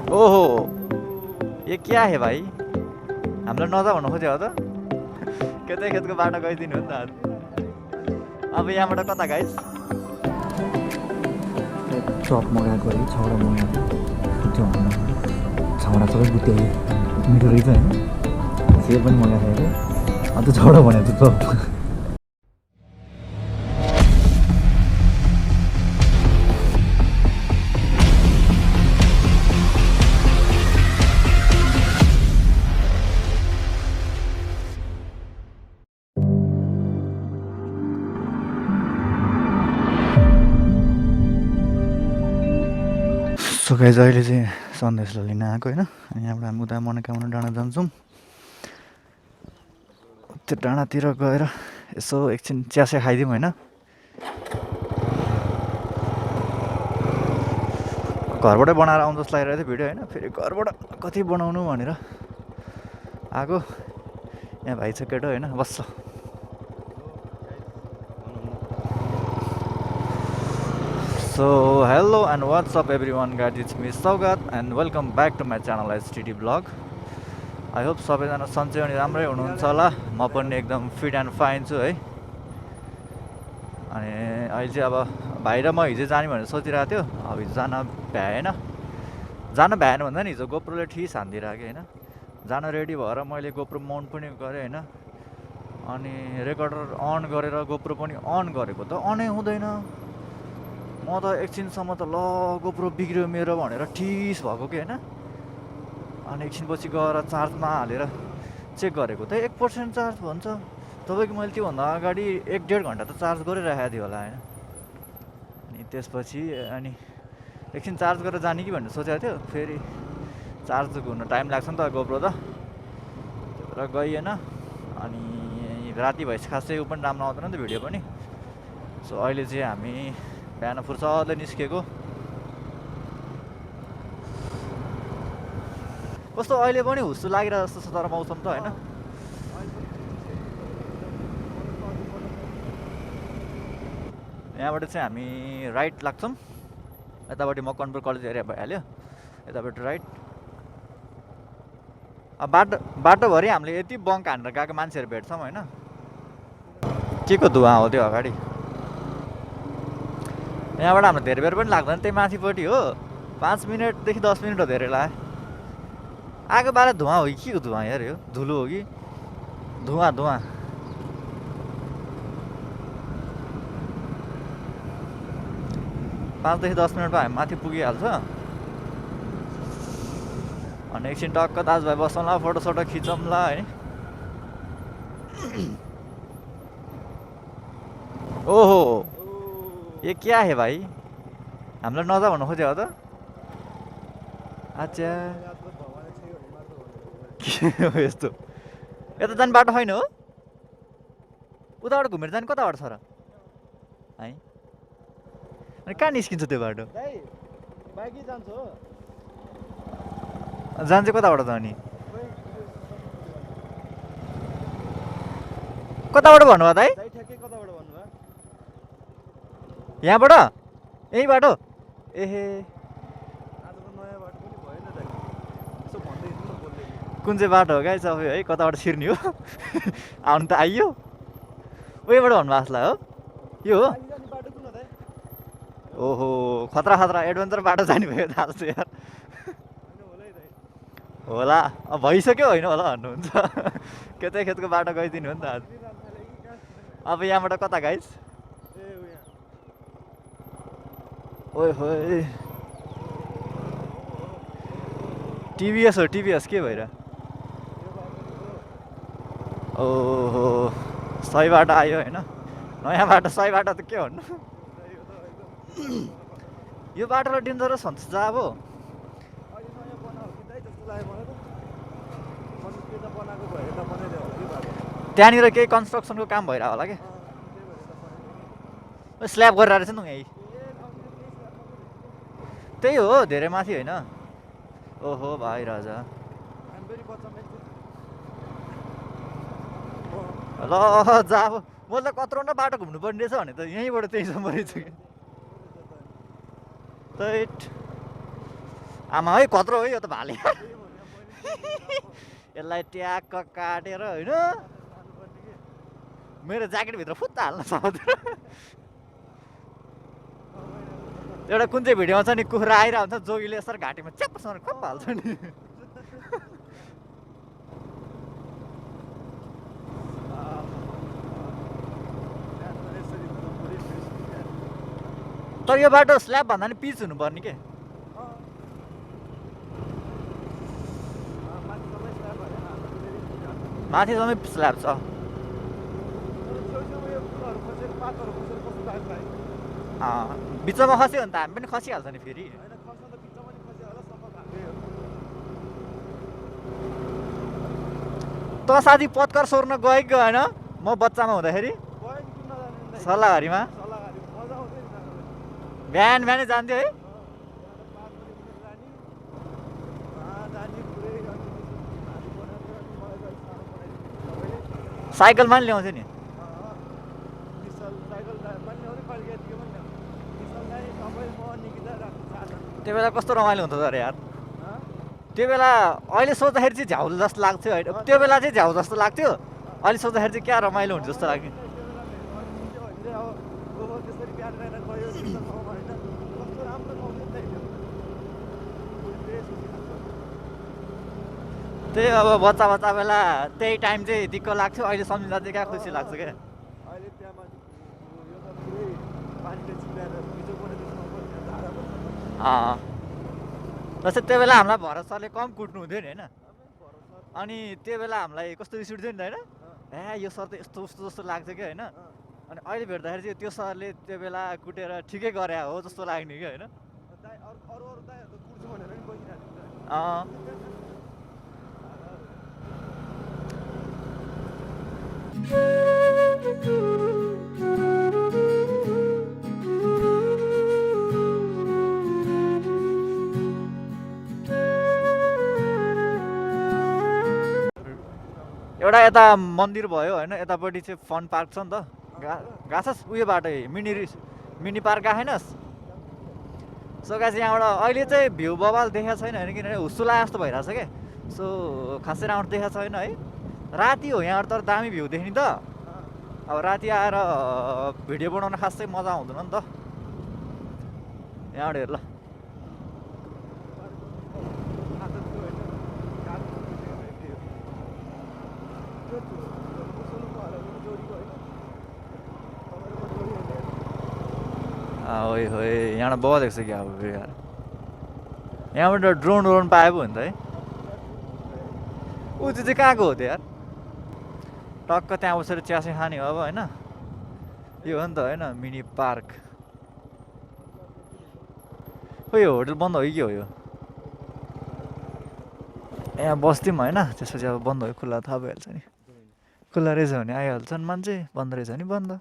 ओहो, ये क्या है भाइ? हामीलाई नजा भन्नु खोज्यो हो त? केतै खेतको बाटो गइदिनु हो नि त। अब यहाँबाट कता गाइस? चप मगाएको है, छौडा मगाएको छौडा सबै बुत्यायो मिठो रहेछ होइन सेयर पनि मगाएको थियो अन्त छौडा भनेको थियो चप सो गाइज अहिले चाहिँ सन्देशलाई लिन आएको होइन अनि यहाँबाट हामी उता मनोकामना डाँडा जान्छौँ त्यो डाँडातिर गएर यसो एकछिन चियासिया खाइदिउँ होइन घरबाटै बनाएर आउँ जस्तो लागिरहेको थियो भिडियो होइन फेरि घरबाट कति बनाउनु भनेर आएको यहाँ भाइ छ केटो होइन बस्छ So hello and what's up everyone guys, it's me Saugat and welcome back to my channel STD vlog. I hope सबैजना सन्चै अनि राम्रै हुनुहुन्छ होला म पनि एकदम फिट एन्ड फाइन छु है अनि अहिले चाहिँ अब भाइ र म हिजो जाने भनेर सोचिरहेको थियो अब हिजो जान भ्याएन भन्दा नि हिजो गोप्रोले ठिस हानिदिरहेको होइन जान रेडी भएर मैले गोप्रो माउन्ट पनि गरेँ होइन अनि रेकर्डर अन गरेर गोप्रो पनि अन गरेको त अनै हुँदैन म त एकछिनसम्म त ल गोप्रो बिग्रियो मेरो भनेर ठिस भएको कि होइन अनि एकछिनपछि गएर चार्जमा हालेर चेक गरेको त 1% चार्ज भन्छ तपाईँको मैले त्योभन्दा अगाडि 1-1.5 घन्टा त चार्ज गरिराखेको थियो होला होइन अनि त्यसपछि अनि एकछिन चार्ज गरेर जाने कि भनेर सोचेको थियो फेरि चार्ज हुन टाइम लाग्छ नि त गोप्रो त त्यही भएर गइएन अनि राति भएपछि खासै ऊ पनि राम्रो आउँदैन नि त भिडियो पनि सो अहिले चाहिँ हामी बिहान फुर्सदले निस्केको कस्तो अहिले पनि हुस्सु लागिरहेको जस्तो छ तर मौसम त होइन यहाँबाट चाहिँ हामी राइट लाग्छौँ यतापट्टि मकवानपुर कलेज एरिया भइहाल्यो यतापट्टि राइट अब बाटोभरि हामीले यति बङ्क हानेर गएको मान्छेहरू भेट्छौँ होइन के को धुवा हो त्यो अगाडि यहाँबाट हाम्रो धेरै बेर पनि लाग्दैन त्यही माथिपट्टि हो 5 मिनटदेखि 10 मिनट हो धेरै लाग्यो आगो बाह्र धुवा हो कि के को धुवा यार यो धुलो हो कि धुवा 5 देखि 10 मिनटमा हामी माथि पुगिहाल्छ अनि एकछिन टक्क दाजुभाइ बसौँला फोटोसोटो खिचौँला है ओहो ये क्या है भाइ हामीलाई नजा भन्नु खोज्यो हो त अच्छा के हो यस्तो यता जाने बाटो छैन हो उताबाट घुमेर जाने कताबाट छ र है अनि कहाँ निस्किन्छ त्यो बाटो जान चाहिँ कताबाट जाने कताबाट भन्नुभयो दाइ यहाँबाट यही बाटो एहे कुन चाहिँ बाटो हो गाई सबै है कताबाट छिर्ने हो आउनु त आइयो उयोबाट भन्नुभएको जस्तो हो यो हो ओहो खतरा एडभेन्चर बाटो जाने भयो थाहा छ यार होला अब भइसक्यो होइन होला भन्नुहुन्छ केतै खेतको बाटो गइदिनु हो नि त आज अब यहाँबाट कता गाइस ओए होए टिभीएस हो टिभीएस के भइरा ओहो सही बाटो आयो होइन नयाँ बाटो सही बाटो त के भन्नु यो बाटोलाई डेन्जरस भन्छ जा अब त्यहाँनिर केही कन्स्ट्रक्सनको काम भइरहेको होला क्या स्ल्याब गरेर रहेछ नि यहीँ त्यही हो धेरै माथि होइन ओहो भाइ राजा ल जा अब म त कत्रो न बाटो घुम्नु पर्ने रहेछ भने त यहीँबाट त्यहीसम्म रहेछ कि आमा है कत्रो है यो त भाले यसलाई ट्याक्क काटेर होइन मेरो ज्याकेटभित्र फुत्ता हाल्न सक्छ एउटा कुन चाहिँ भिडियोमा छ नि कुखुरा आइरहेको हुन्छ जोगीले यसरी घाँटीमा च्याप्पसँग खप्प हाल्छ नि तर यो बाटो स्ल्याब भन्दा नि पिच हुनुपर्ने के माथि सबै स्ल्याब छ बिचमा खस्यो भने त हामी पनि खसिहाल्छ नि फेरि त साथी पत्कर सोर्न गयो कि गएन म बच्चामा हुँदाखेरि सल्लाहरीमा बिहान बिहानै जान्थ्यो है साइकलमा नि ल्याउँथ्यो नि त्यो बेला कस्तो रमाइलो हुन्थ्यो अरे यार त्यो बेला अहिले सोच्दाखेरि चाहिँ झ्याउ जस्तो लाग्थ्यो होइन त्यो बेला चाहिँ झ्याउ जस्तो लाग्थ्यो अहिले सोच्दाखेरि चाहिँ क्या रमाइलो हुन्छ जस्तो लाग्यो त्यही अब बच्चा बच्चा बेला त्यही टाइम चाहिँ दिक्क लाग्थ्यो अहिले सम्झिँदा चाहिँ क्या खुसी लाग्छ क्या जस्तै त्यो बेला हामीलाई भरत सरले कम कुट्नु हुन्थ्यो नि होइन अनि त्यो बेला हामीलाई कस्तो रिस उठ्थ्यो नि त होइन यो सर त यस्तो उस्तो जस्तो लाग्थ्यो कि होइन अनि अहिले भेट्दाखेरि चाहिँ त्यो सरले त्यो बेला कुटेर ठिकै गरे हो जस्तो लाग्ने कि होइन एउटा यता मन्दिर भयो होइन यतापट्टि चाहिँ फन पार्क छ नि त गाछस् उयो बाटो मिनी पार्क आएनस् सो गाछ यहाँबाट अहिले चाहिँ भ्यू बबाल देखाएको छैन होइन किनभने हुस्सुला जस्तो भइरहेछ क्या सो खासै राम्रो देखाएको छैन है राति हो यहाँबाट तर दामी भ्यू देख्ने त अब राति आएर भिडियो बनाउन खासै मजा आउँदैन नि त यहाँबाट हेर ल ओइ हो यहाँबाट बहुत देख्छ क्या अब यार यहाँबाट ड्रोन पाए पो हुन्छ है ऊ त्यो चाहिँ कहाँको हो त्यो यार टक्क त्यहाँ बसेर चियासे खाने हो अब होइन यो हो नि त होइन मिनी पार्क खै यो होटल बन्द हो कि के हो यो यहाँ बस्थ्यौँ होइन त्यसपछि अब बन्द भयो खुल्ला थाहा भइहाल्छ नि खुल्ला रहेछ भने आइहाल्छन् मान्छे बन्द रहेछ भने बन्द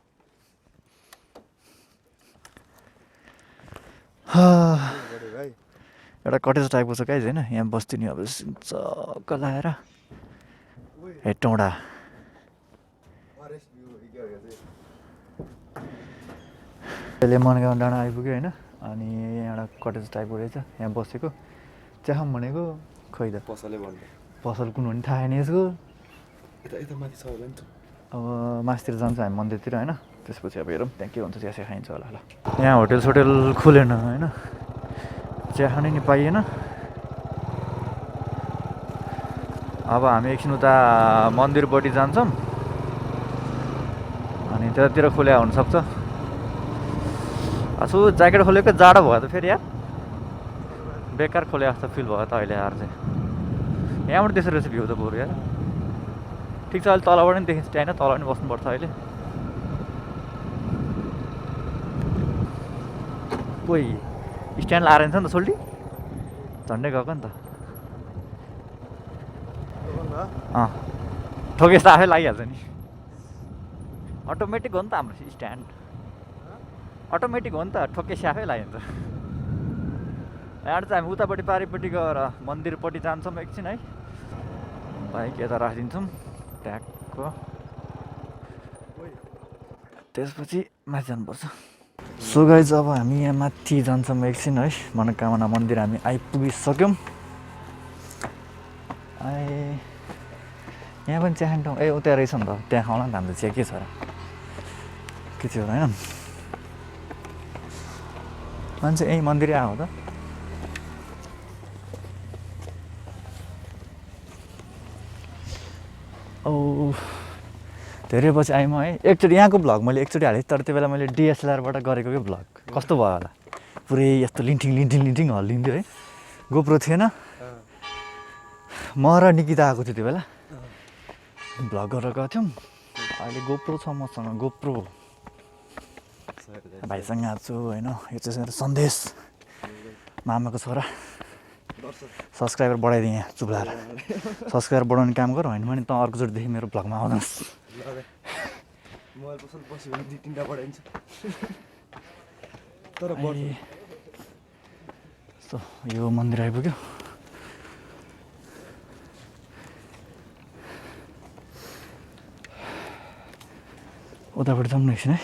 एउटा कटेज टाइपको छ कहीँ होइन यहाँ बस्थ्यो नि अब चक्क लगाएर hetauda अहिले मनगाउँ डाँडा आइपुग्यो होइन अनि एउटा कटेज टाइपको रहेछ यहाँ बसेको चिया खाऊँ भनेको खै त पसल कुन भने थाहा छैन यसको अब मासतिर जान्छ हामी मन्दिरतिर होइन त्यसपछि अब हेरौँ त्यहाँ के हुन्छ चिया चिया खाइन्छ होला ल यहाँ होटेल सोटेल खुलेन होइन चिया खानै नि पाइएन अब हामी एकछिन उता मन्दिरपट्टि जान्छौँ अनि त्यतातिर खुल्या हुनसक्छ असु ज्याकेट खोलेको जाडो भयो त फेरि यार बेकार खोले जस्तो फिल भयो त अहिले यार चाहिँ यहाँबाट त्यसो रहेछ भ्यू त बरु यार ठिक छ अहिले तलबाट नि देखिन्छ त्यहाँ होइन तल पनि बस्नुपर्छ अहिले कोही स्ट्यान्ड लाएर छ नि त सोल्टी झन्डै गएको नि त ठोकेस त आफै लागिहाल्छ नि अटोमेटिक हो नि त हाम्रो स्ट्यान्ड अटोमेटिक हो नि त ठोकेसी आफै लागिन्छ यहाँबाट चाहिँ हामी उतापट्टि पारिपट्टि गएर मन्दिरपट्टि जान्छौँ एकछिन है बाइक यता राखिदिन्छौँ ट्याक्क त्यसपछि माथि जानुपर्छ सो गाइज अब हामी यहाँ माथि जान्छौँ एकछिन है मनोकामना मन्दिर हामी आइपुगिसक्यौँ यहाँ पनि चिया खाने ठाउँ उता रहेछ नि त त्यहाँ खाउँला नि त हाम्रो चिया के छ र के थियो होइन मान्छे यहीँ मन्दिरै आयो त औ धेरै पछि आएँ म है एकचोटि यहाँको भ्लग मैले एकचोटि हालेँ तर त्यो बेला मैले डिएसएलआरबाट गरेको के भ्लग कस्तो भयो होला पुरै यस्तो लिन्टिङ हल्लिन्थ्यो है गोप्रो थिएन म र निकिता आएको थियो त्यो बेला भ्लग गरेर गएको थियौँ अहिले गोप्रो छ मसँग गोप्रो भाइसँग आएको छु होइन यो चाहिँ सन्देश मामाको छोरा सब्सक्राइबर बढाइदिएँ यहाँ चुप्लाएर सब्सक्राइबर बढाउने काम गर होइन भने त अर्कोचोटिदेखि मेरो भ्लगमा आउनुहोस् यो मन्दिर आइपुग्यो उतापट्टि जाउँ न एकछिन है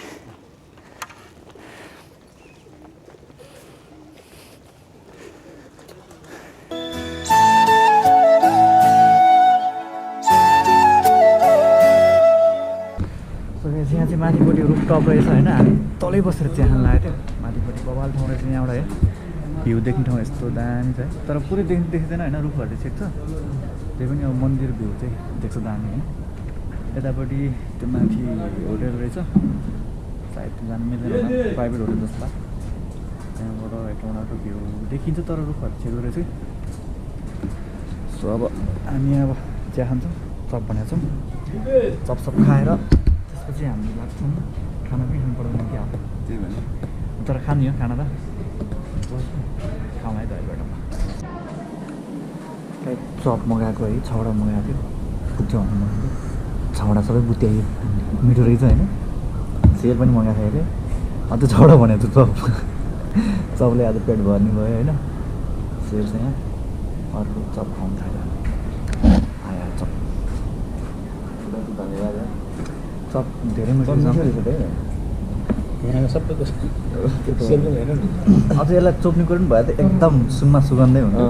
यहाँ चाहिँ माथिपट्टि रुफटप रहेछ होइन हामी तलै बसेर चिया खान लागेको थियो माथिपट्टि बबाल ठाउँ रहेछ यहाँबाट है भ्यू देख्ने ठाउँ यस्तो दामी छ है तर पुरै देखिँदैन होइन रुखहरू चाहिँ छेक्छ त्यही पनि अब मन्दिर भ्यू चाहिँ देख्छ दामी होइन यतापट्टि त्यो माथि होटेल रहेछ सायद जानु मिल्दैन प्राइभेट होटेल जस्तो लाग्छ त्यहाँबाट हेटौडाको भ्यू देखिन्छ तर रुखहरू छेक्दो रहेछ सो अब हामी अब चिया खान्छौँ चप बनाएको छौँ चप खाएर त्यसपछि हामी लाग्छौँ खाना पनि खानु पर्दैन क्या त्यही भएर तर खाने हो खाना त खाउँ है त अहिलेबाट चप मगाएको है छवटा मगाएको थियो पुग्छ भन्नु मगाएको छवटा सबै बुत्यायो मिठो रहेछ होइन सेल पनि मगाएको थियो अझ छवटा भनेको थियो चप चपले आज पेट भर्ने भयो होइन सेल चाहिँ यहाँ अर्को चप खाउनु थाल्यो आयो चप धन्यवाद चप धेरै मिठो रहेछ सबैको अझ यसलाई चोप्ने कुरो पनि भयो त एकदम सुनमा सुगन्धै हुन्छ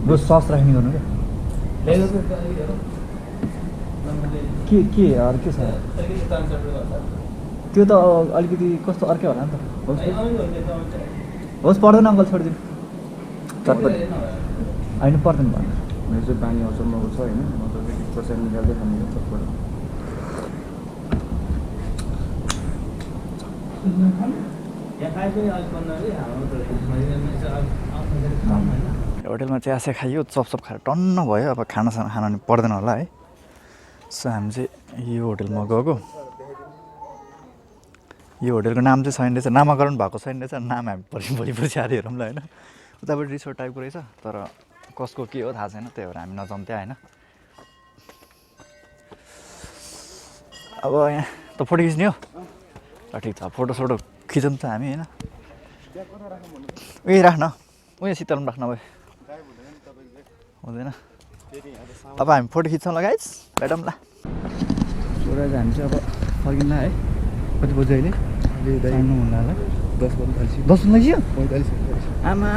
बरु सस राख्ने गर्नु क्या अरू के छ त्यो त अलिकति कस्तो अर्कै होला नि त होस् पर्दैन अङ्कल छोडिदिनु चटपट होइन पर्दैन भन्नु मेरो चाहिँ पानी आउँछ मको छ होइन म त खोर्सानी निकाल्दै खाने चटपट होटेलमा चिया चिया खाइयो चपसप खाएर टन्न भयो अब खानासाना खान नि पर्दैन होला है सो हामी चाहिँ यो होटेलमा गएको यो होटेलको नाम चाहिँ छैन रहेछ नामाकरण भएको छैन रहेछ नाम हामी भोलि पछि आएर हेरौँ ल होइन उतापट्टि रिसोर्ट टाइपको रहेछ तर कसको के हो थाहा छैन त्यही भएर हामी नजाउँ त्यहाँ होइन अब यहाँ त फोटो खिच्ने हो ल ठिक छ फोटोसोटो खिचौँ त हामी होइन उयो राख्न उयो शीतलमा राख्न भयो हुँदैन अब हामी फोटो खिच्छौँ ल गाइस भेटौँ ल सोरा चाहिँ हामी चाहिँ अब फर्किँदा है कति बजी अहिले हुँदा होला 10 लाग्यो आमा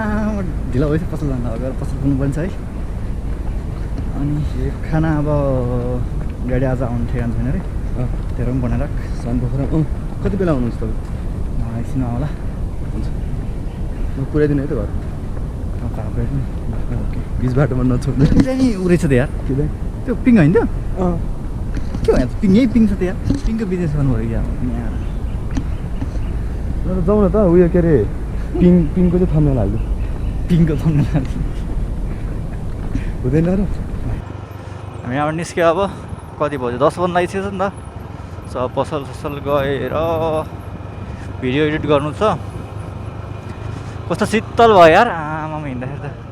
ढिलो भएछ पसल जाँदा गएर पसल पुग्नुपर्ने छ है अनि खाना अब गाडी आज आउनु ठेगान छैन अरे तेरो पनि बनाएर सनपोखरा कति बेला आउनुहुन्छ तपाईँ एकछिन आउला हुन्छ म पुऱ्याइदिनु है त घर बिच बाटोमा नछोड्नु नि उ रहेछ त यार त्यो पिङ होइन त्यो के भयो पिङ यही पिङ छ त यार पिङको बिजनेस गर्नु भयो क्या यहाँ जाउँ न त उयो के अरे पिङको चाहिँ थम्नेल हाल्नु पिङको थम्नेल हाल्नु हुँदैन र हामी यहाँबाट निस्क्यो अब कति बज्यो 10 बज्न लागिसकेछ नि त सो पसल गएर भिडियो एडिट गर्नु छ कस्तो शीतल भयो यार आमामा हिँड्दाखेरि त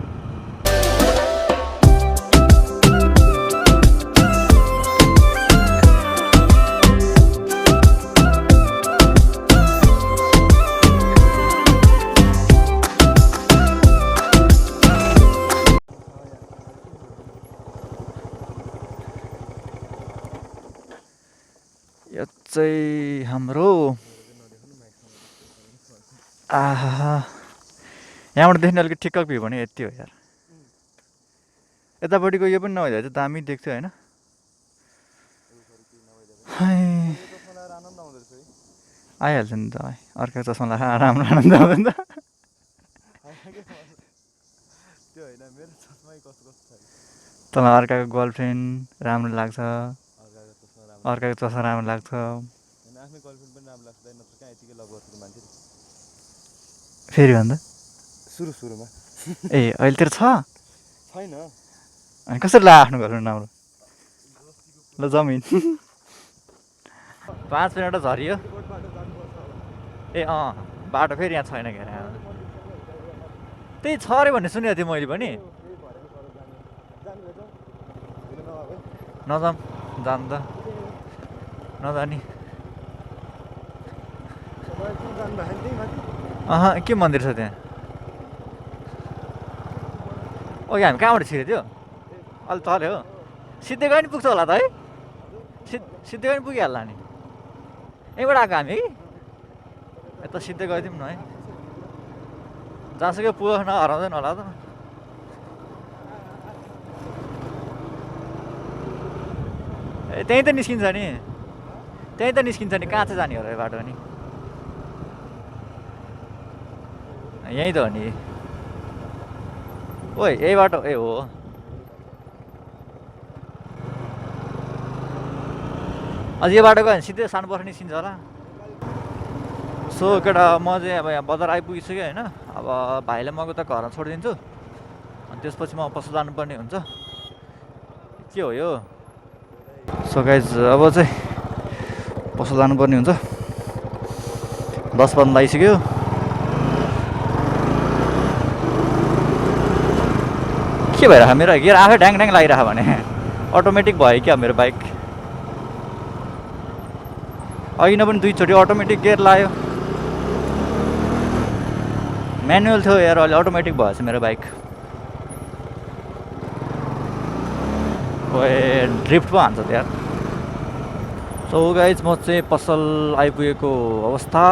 यो चाहिँ हाम्रो आहा यहाँबाट देख्ने अलिकति ठिक्क भ्यू भने यति हो यार यतापट्टिको यो पनि नभइदिए चाहिँ दामी देख्थ्यो होइन आइहाल्छ नि त अर्को चस्मा लगाएर राम्रो आनन्द आउँदैन त तँलाई अर्काको गर्लफ्रेन्ड राम्रो लाग्छ अर्काको चस्मा राम्रो लाग्छ फेरि भन्दा सुरुमा ए अहिले तेरो छ छैन अनि कसरी ला आफ्नो गर्लफ्रेन्ड राम्रो ल जमिन 5 मिनट झरियो ए बाटो फेरि यहाँ छैन के अरे त्यही छ अरे भन्ने सुनेको थिएँ मैले पनि नजाऊँ जानु त नजाने के मन्दिर छ त्यहाँ ओके हामी कहाँबाट छिर्यो त्यो अलि तल हो सिद्धै गयो नि पुग्छ होला त है सिद्धै गयो नि पुगिहाल्ला नि यहीँबाट आएको हामी यता सिधै गइदिउँ न है जहाँसुकै पुग नहराउँदैन होला त ए त्यहीँ त निस्किन्छ नि कहाँ चाहिँ जाने होला यो बाटो नि यहीँ त हो नि ओइ यही बाटो ए हो अझ यो बाटो गयो भने सिधै सानो बस्नु निस्किन्छ होला सो केटा म चाहिँ अब यहाँ बजार आइपुगिसक्यो होइन अब भाइलाई म उता घरमा छोडिदिन्छु अनि त्यसपछि म पसल जानुपर्ने हुन्छ के हो यो सो गाइज अब चाहिँ पसल जानुपर्ने हुन्छ 10 बन्द लागिसक्यो के भइरहेको मेरो गियर आफै ड्याङ ड्याङ लागिरहेको भने अटोमेटिक भयो क्या मेरो बाइक अघि न पनि 2 चोटि अटोमेटिक गियर लायो म्यानुअल थियो यार अहिले अटोमेटिक भएछ मेरो बाइक ड्रिफ्ट पो हान्छ यार सो गाइज म चाहिँ पसल आइपुगेको अवस्था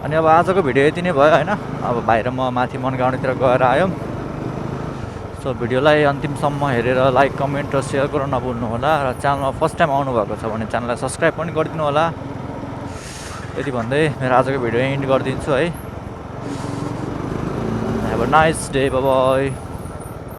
अनि अब आजको भिडियो यति नै भयो होइन अब बाहिर म माथि मनगाउँतिर गएर आयौँ सो भिडियोलाई अन्तिमसम्म हेरेर लाइक कमेन्ट र सेयर गर्न नभुल्नु होला र च्यानलमा फर्स्ट टाइम आउनुभएको छ भने च्यानललाई सब्सक्राइब पनि गरिदिनु होला यति भन्दै मेरो आजको भिडियो एन्ड गरिदिन्छु है have a nice day bye bye